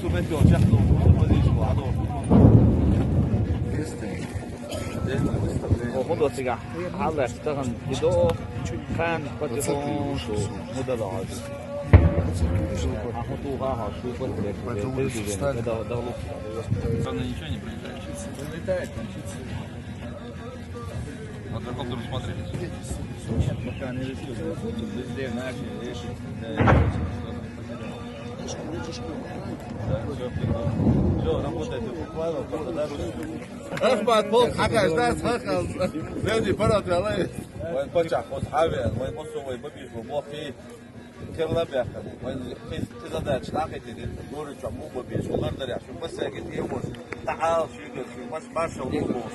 subito certo وخذوا سجع هذا اشتغل بدو كان قد يكون مدة عادي أخذوها شوفوا это дало она ничего не проезжает вылетает квадрокоптер смотрели нет пока не решил везде начали решить все работает буквально أخبط فوق حكى أستاذ خلص زي فرط يا ريس وين بجح وصحابي وين بصوا وين ببيش وبوخي كلا بياخد وين كذا ده تلاقي تدين دور الجمهور ببيش والله ده عشان بس قلت إيه بس تعال شو بس ما شو بوس